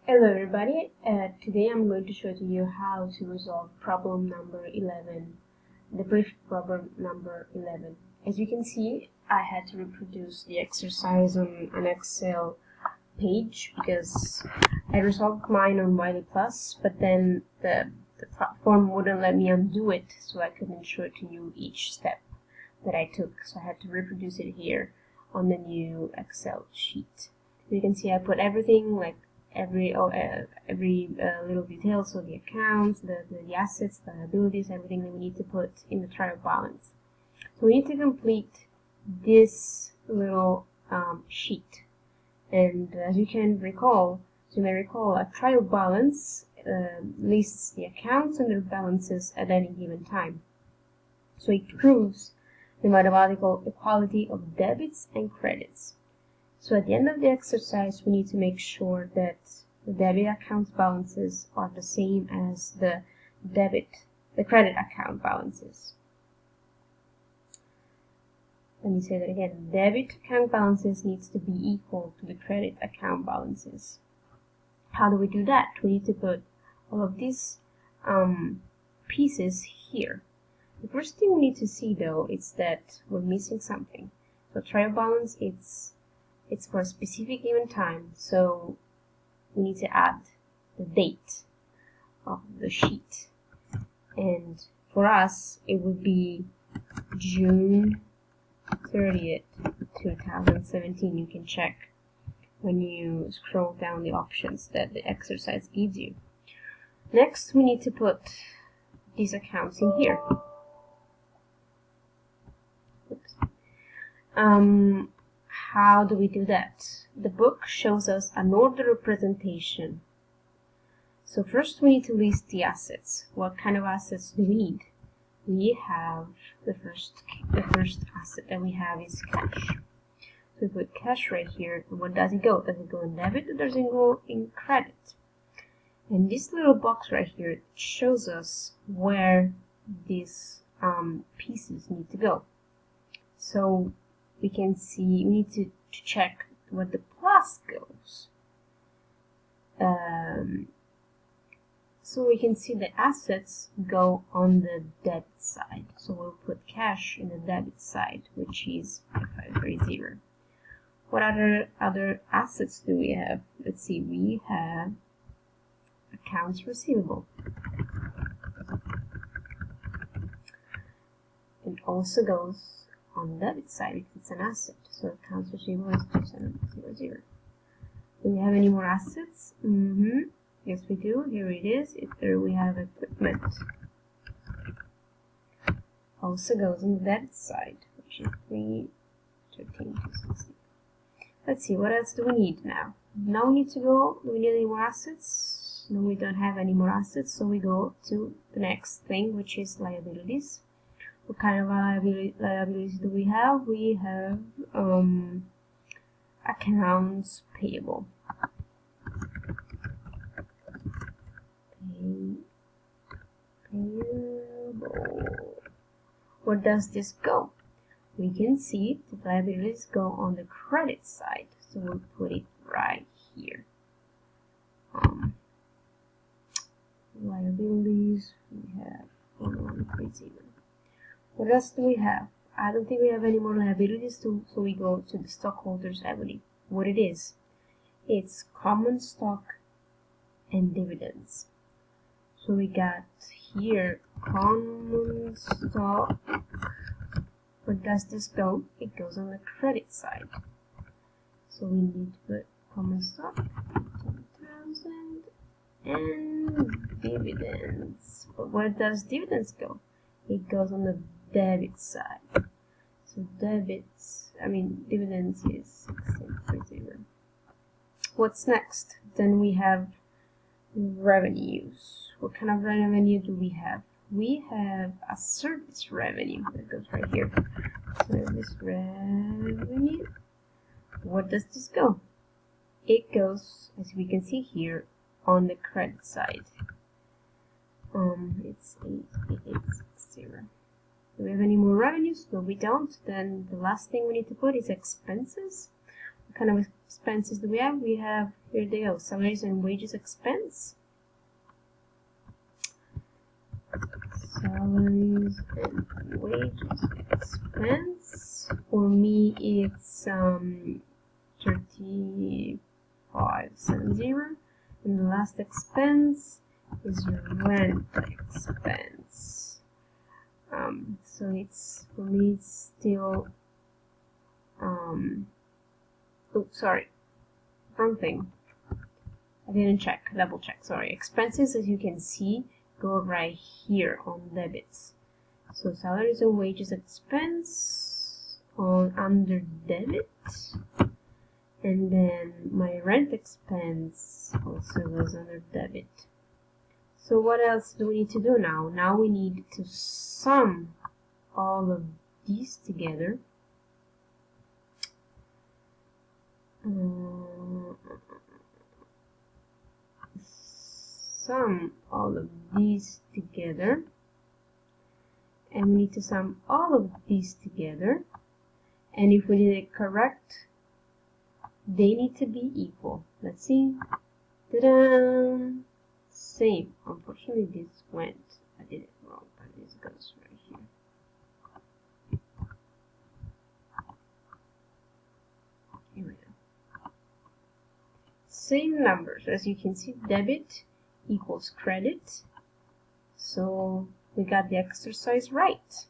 Hello everybody, today I'm going to show to you how to resolve problem number 11, the brief problem number 11. As you can see, I had to reproduce the exercise on an Excel page because I resolved mine on Wiley Plus, but then the platform wouldn't let me undo it, so I couldn't show it to you each step that I took, so I had to reproduce it here on the new Excel sheet. You can see I put everything, like every little detail, so the accounts, the assets, the liabilities, everything that we need to put in the trial balance. So we need to complete this little sheet. And as you can recall, a trial balance lists the accounts and their balances at any given time. So it proves the mathematical equality of debits and credits. So at the end of the exercise, we need to make sure that the debit account balances are the same as the credit account balances. Let me say that again. Debit account balances needs to be equal to the credit account balances. How do we do that? We need to put all of these pieces here. The first thing we need to see though is that we're missing something. So trial balance, it's for a specific given time, so we need to add the date of the sheet. And for us, it would be June 30th, 2017. You can check when you scroll down the options that the exercise gives you. Next, we need to put these accounts in here. Oops. How do we do that? The book shows us an order representation. So first we need to list the assets. What kind of assets do we need? We have the first asset that we have is cash. So we put cash right here. And where does it go? Does it go in debit or does it go in credit? And this little box right here shows us where these pieces need to go. So we can see, we need to check where the plus goes. So we can see the assets go on the debit side. So we'll put cash in the debit side, which is 5530. What other assets do we have? Let's see, we have accounts receivable. It also goes on the debit side because it's an asset. So accounts receivable is 2700. Do we have any more assets? Yes, we do. Here it is. There we have equipment. Also goes on the debit side, which is 313,260. Let's see, what else do we need now? Now we need to go. Do we need any more assets? No, we don't have any more assets, so we go to the next thing, which is liabilities. What kind of liabilities do we have? We have accounts payable. Where does this go? We can see the liabilities go on the credit side, so we'll put it right here. Liabilities, we have 4130. What else do we have? I don't think we have any more liabilities, so we go to the stockholders' equity. What it is? It's common stock and dividends. So we got here common stock. Where does this go? It goes on the credit side. So we need to put common stock 10,000 and dividends. But where does dividends go? It goes on the debit side. So dividends is 1630. What's next? Then we have revenues. What kind of revenue do we have? We have a service revenue that goes right here. Service revenue. Where does this go? It goes, as we can see here, on the credit side. It's 8860. Do we have any more revenues? No, we don't. Then the last thing we need to put is expenses. What kind of expenses do we have? We have, here they go, salaries and wages expense. Salaries and wages expense. For me, it's 3570, and the last expense is rent expense. So it's, for me, it's still oh, sorry, wrong thing. I didn't check, double check, sorry. Expenses, as you can see, go right here on debits. So salaries and wages expense on under debit, and then my rent expense also goes under debit. So what else do we need to do now? Now we need to sum all of these together. Sum all of these together, and we need to sum all of these together, and if we did it correct, they need to be equal. Let's see. Ta-da! Same. Unfortunately, this went, I did it wrong, but this goes right here. Here we go. Same numbers. As you can see, debit equals credit. So we got the exercise right.